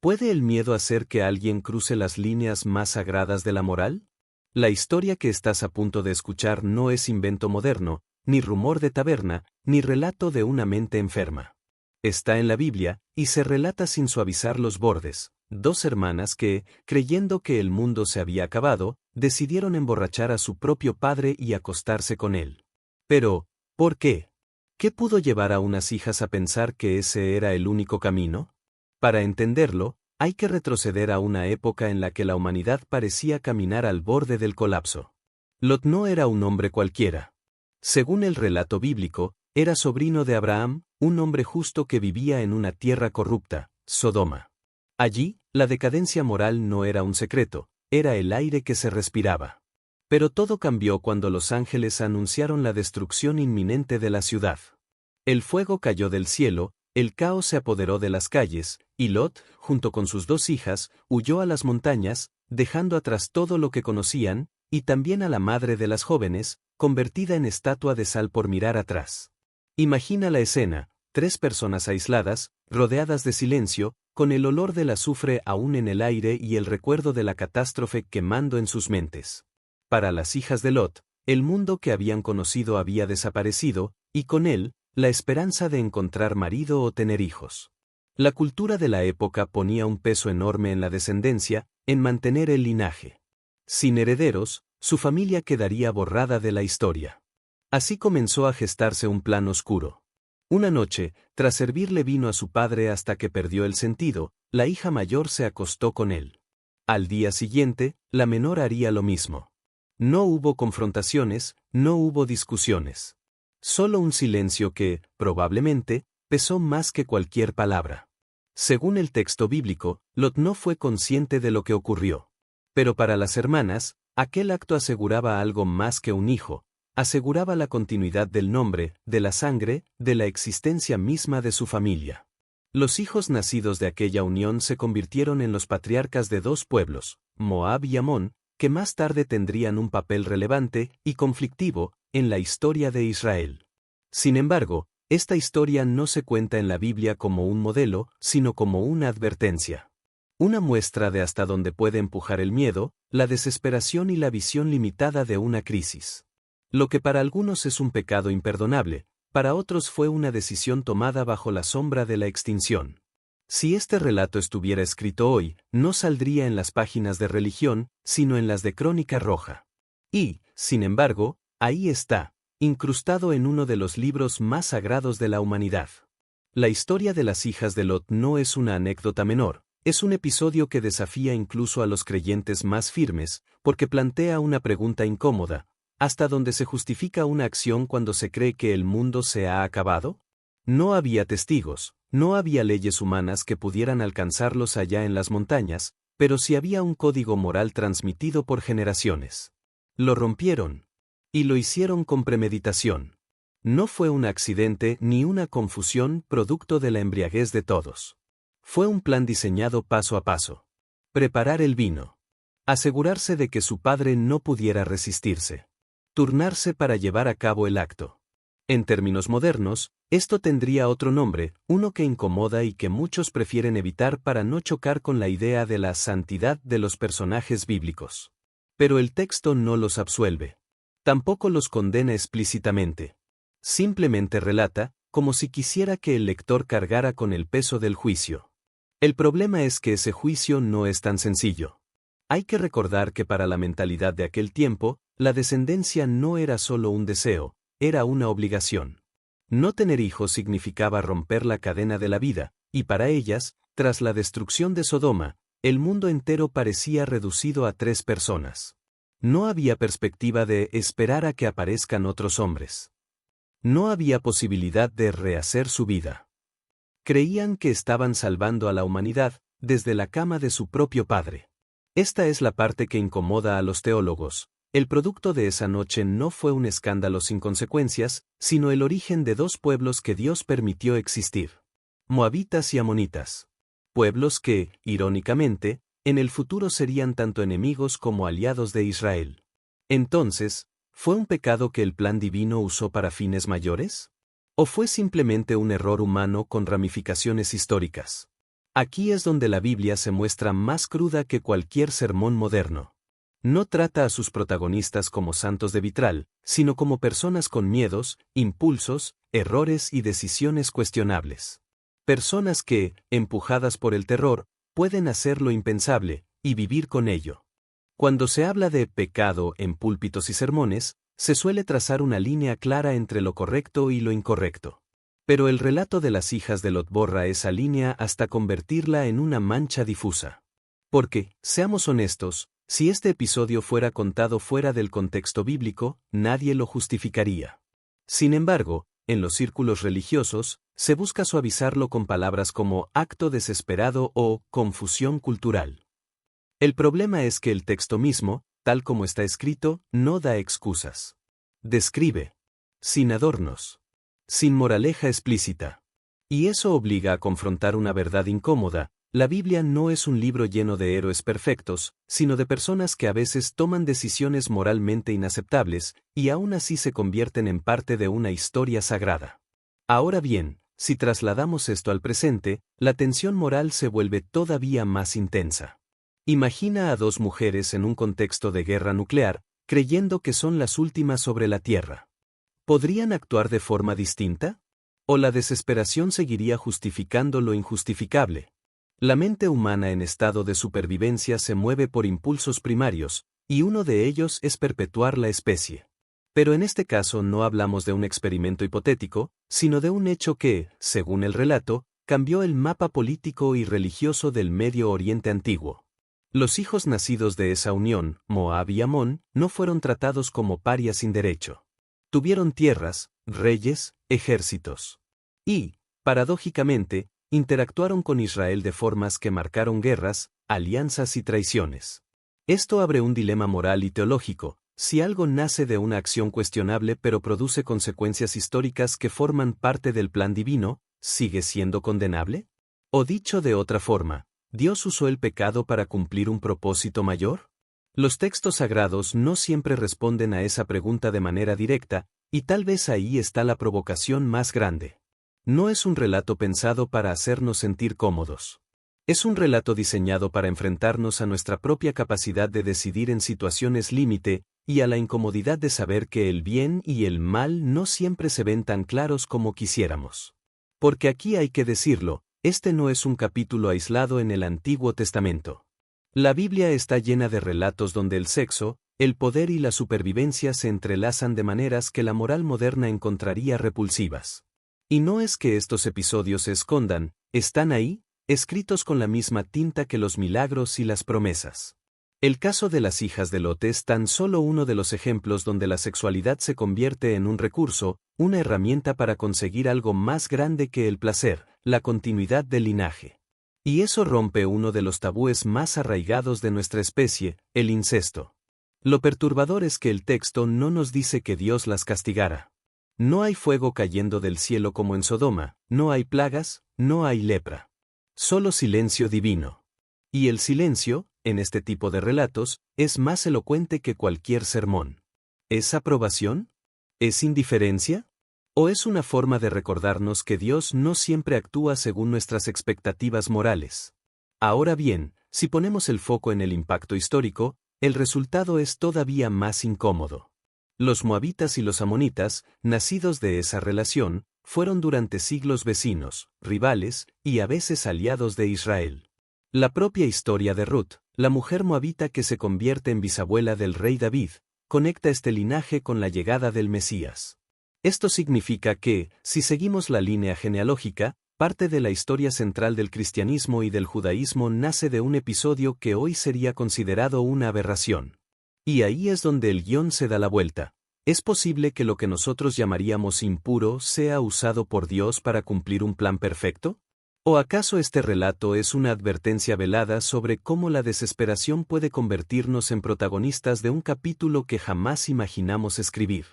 ¿Puede el miedo hacer que alguien cruce las líneas más sagradas de la moral? La historia que estás a punto de escuchar no es invento moderno, ni rumor de taberna, ni relato de una mente enferma. Está en la Biblia, y se relata sin suavizar los bordes. Dos hermanas que, creyendo que el mundo se había acabado, decidieron emborrachar a su propio padre y acostarse con él. Pero, ¿por qué? ¿Qué pudo llevar a unas hijas a pensar que ese era el único camino? Para entenderlo, hay que retroceder a una época en la que la humanidad parecía caminar al borde del colapso. Lot no era un hombre cualquiera. Según el relato bíblico, era sobrino de Abraham, un hombre justo que vivía en una tierra corrupta, Sodoma. Allí, la decadencia moral no era un secreto, era el aire que se respiraba. Pero todo cambió cuando los ángeles anunciaron la destrucción inminente de la ciudad. El fuego cayó del cielo, el caos se apoderó de las calles, y Lot, junto con sus dos hijas, huyó a las montañas, dejando atrás todo lo que conocían, y también a la madre de las jóvenes, convertida en estatua de sal por mirar atrás. Imagina la escena, 3 personas aisladas, rodeadas de silencio, con el olor del azufre aún en el aire y el recuerdo de la catástrofe quemando en sus mentes. Para las hijas de Lot, el mundo que habían conocido había desaparecido, y con él, la esperanza de encontrar marido o tener hijos. La cultura de la época ponía un peso enorme en la descendencia, en mantener el linaje. Sin herederos, su familia quedaría borrada de la historia. Así comenzó a gestarse un plan oscuro. Una noche, tras servirle vino a su padre hasta que perdió el sentido, la hija mayor se acostó con él. Al día siguiente, la menor haría lo mismo. No hubo confrontaciones, no hubo discusiones. Solo un silencio que, probablemente, pesó más que cualquier palabra. Según el texto bíblico, Lot no fue consciente de lo que ocurrió. Pero para las hermanas, aquel acto aseguraba algo más que un hijo, aseguraba la continuidad del nombre, de la sangre, de la existencia misma de su familia. Los hijos nacidos de aquella unión se convirtieron en los patriarcas de 2 pueblos, Moab y Amón, que más tarde tendrían un papel relevante y conflictivo en la historia de Israel. Sin embargo, esta historia no se cuenta en la Biblia como un modelo, sino como una advertencia. Una muestra de hasta dónde puede empujar el miedo, la desesperación y la visión limitada de una crisis. Lo que para algunos es un pecado imperdonable, para otros fue una decisión tomada bajo la sombra de la extinción. Si este relato estuviera escrito hoy, no saldría en las páginas de religión, sino en las de Crónica Roja. Y, sin embargo, ahí está, incrustado en uno de los libros más sagrados de la humanidad. La historia de las hijas de Lot no es una anécdota menor, es un episodio que desafía incluso a los creyentes más firmes, porque plantea una pregunta incómoda: ¿hasta dónde se justifica una acción cuando se cree que el mundo se ha acabado? No había testigos, no había leyes humanas que pudieran alcanzarlos allá en las montañas, pero sí había un código moral transmitido por generaciones. Lo rompieron. Y lo hicieron con premeditación. No fue un accidente ni una confusión producto de la embriaguez de todos. Fue un plan diseñado paso a paso. Preparar el vino. Asegurarse de que su padre no pudiera resistirse. Turnarse para llevar a cabo el acto. En términos modernos, esto tendría otro nombre, uno que incomoda y que muchos prefieren evitar para no chocar con la idea de la santidad de los personajes bíblicos. Pero el texto no los absuelve. Tampoco los condena explícitamente. Simplemente relata, como si quisiera que el lector cargara con el peso del juicio. El problema es que ese juicio no es tan sencillo. Hay que recordar que para la mentalidad de aquel tiempo, la descendencia no era solo un deseo, era una obligación. No tener hijos significaba romper la cadena de la vida, y para ellas, tras la destrucción de Sodoma, el mundo entero parecía reducido a 3 personas. No había perspectiva de esperar a que aparezcan otros hombres. No había posibilidad de rehacer su vida. Creían que estaban salvando a la humanidad desde la cama de su propio padre. Esta es la parte que incomoda a los teólogos. El producto de esa noche no fue un escándalo sin consecuencias, sino el origen de 2 pueblos que Dios permitió existir. Moabitas y amonitas. Pueblos que, irónicamente, en el futuro serían tanto enemigos como aliados de Israel. Entonces, ¿fue un pecado que el plan divino usó para fines mayores? ¿O fue simplemente un error humano con ramificaciones históricas? Aquí es donde la Biblia se muestra más cruda que cualquier sermón moderno. No trata a sus protagonistas como santos de vitral, sino como personas con miedos, impulsos, errores y decisiones cuestionables. Personas que, empujadas por el terror, pueden hacer lo impensable y vivir con ello. Cuando se habla de pecado en púlpitos y sermones, se suele trazar una línea clara entre lo correcto y lo incorrecto. Pero el relato de las hijas de Lot borra esa línea hasta convertirla en una mancha difusa. Porque, seamos honestos, si este episodio fuera contado fuera del contexto bíblico, nadie lo justificaría. Sin embargo, en los círculos religiosos, se busca suavizarlo con palabras como acto desesperado o confusión cultural. El problema es que el texto mismo, tal como está escrito, no da excusas. Describe, sin adornos, sin moraleja explícita. Y eso obliga a confrontar una verdad incómoda. La Biblia no es un libro lleno de héroes perfectos, sino de personas que a veces toman decisiones moralmente inaceptables, y aún así se convierten en parte de una historia sagrada. Ahora bien, si trasladamos esto al presente, la tensión moral se vuelve todavía más intensa. Imagina a dos mujeres en un contexto de guerra nuclear, creyendo que son las últimas sobre la Tierra. ¿Podrían actuar de forma distinta? ¿O la desesperación seguiría justificando lo injustificable? La mente humana en estado de supervivencia se mueve por impulsos primarios, y uno de ellos es perpetuar la especie. Pero en este caso no hablamos de un experimento hipotético, sino de un hecho que, según el relato, cambió el mapa político y religioso del Medio Oriente antiguo. Los hijos nacidos de esa unión, Moab y Amón, no fueron tratados como parias sin derecho. Tuvieron tierras, reyes, ejércitos. Y, paradójicamente, interactuaron con Israel de formas que marcaron guerras, alianzas y traiciones. Esto abre un dilema moral y teológico. Si algo nace de una acción cuestionable pero produce consecuencias históricas que forman parte del plan divino, ¿sigue siendo condenable? O dicho de otra forma, ¿Dios usó el pecado para cumplir un propósito mayor? Los textos sagrados no siempre responden a esa pregunta de manera directa, y tal vez ahí está la provocación más grande. No es un relato pensado para hacernos sentir cómodos. Es un relato diseñado para enfrentarnos a nuestra propia capacidad de decidir en situaciones límite, y a la incomodidad de saber que el bien y el mal no siempre se ven tan claros como quisiéramos. Porque aquí hay que decirlo, este no es un capítulo aislado en el Antiguo Testamento. La Biblia está llena de relatos donde el sexo, el poder y la supervivencia se entrelazan de maneras que la moral moderna encontraría repulsivas. Y no es que estos episodios se escondan, están ahí, escritos con la misma tinta que los milagros y las promesas. El caso de las hijas de Lot es tan solo uno de los ejemplos donde la sexualidad se convierte en un recurso, una herramienta para conseguir algo más grande que el placer, la continuidad del linaje. Y eso rompe uno de los tabúes más arraigados de nuestra especie, el incesto. Lo perturbador es que el texto no nos dice que Dios las castigara. No hay fuego cayendo del cielo como en Sodoma, no hay plagas, no hay lepra. Solo silencio divino. Y el silencio, en este tipo de relatos, es más elocuente que cualquier sermón. ¿Es aprobación? ¿Es indiferencia? ¿O es una forma de recordarnos que Dios no siempre actúa según nuestras expectativas morales? Ahora bien, si ponemos el foco en el impacto histórico, el resultado es todavía más incómodo. Los moabitas y los amonitas, nacidos de esa relación, fueron durante siglos vecinos, rivales, y a veces aliados de Israel. La propia historia de Ruth, la mujer moabita que se convierte en bisabuela del rey David, conecta este linaje con la llegada del Mesías. Esto significa que, si seguimos la línea genealógica, parte de la historia central del cristianismo y del judaísmo nace de un episodio que hoy sería considerado una aberración. Y ahí es donde el guión se da la vuelta. ¿Es posible que lo que nosotros llamaríamos impuro sea usado por Dios para cumplir un plan perfecto? ¿O acaso este relato es una advertencia velada sobre cómo la desesperación puede convertirnos en protagonistas de un capítulo que jamás imaginamos escribir?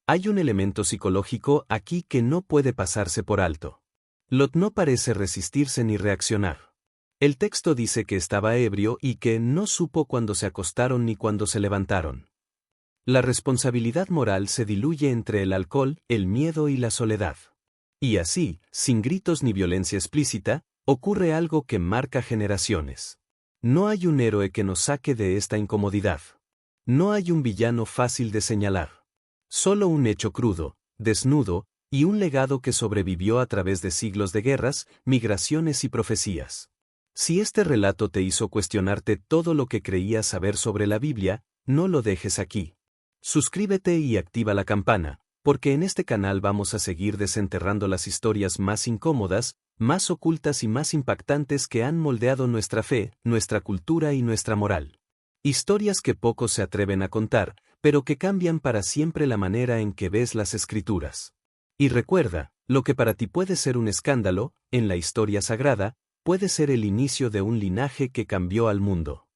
Hay un elemento psicológico aquí que no puede pasarse por alto. Lot no parece resistirse ni reaccionar. El texto dice que estaba ebrio y que no supo cuándo se acostaron ni cuándo se levantaron. La responsabilidad moral se diluye entre el alcohol, el miedo y la soledad. Y así, sin gritos ni violencia explícita, ocurre algo que marca generaciones. No hay un héroe que nos saque de esta incomodidad. No hay un villano fácil de señalar. Solo un hecho crudo, desnudo, y un legado que sobrevivió a través de siglos de guerras, migraciones y profecías. Si este relato te hizo cuestionarte todo lo que creías saber sobre la Biblia, no lo dejes aquí. Suscríbete y activa la campana, porque en este canal vamos a seguir desenterrando las historias más incómodas, más ocultas y más impactantes que han moldeado nuestra fe, nuestra cultura y nuestra moral. Historias que pocos se atreven a contar, pero que cambian para siempre la manera en que ves las Escrituras. Y recuerda, lo que para ti puede ser un escándalo, en la historia sagrada, puede ser el inicio de un linaje que cambió al mundo.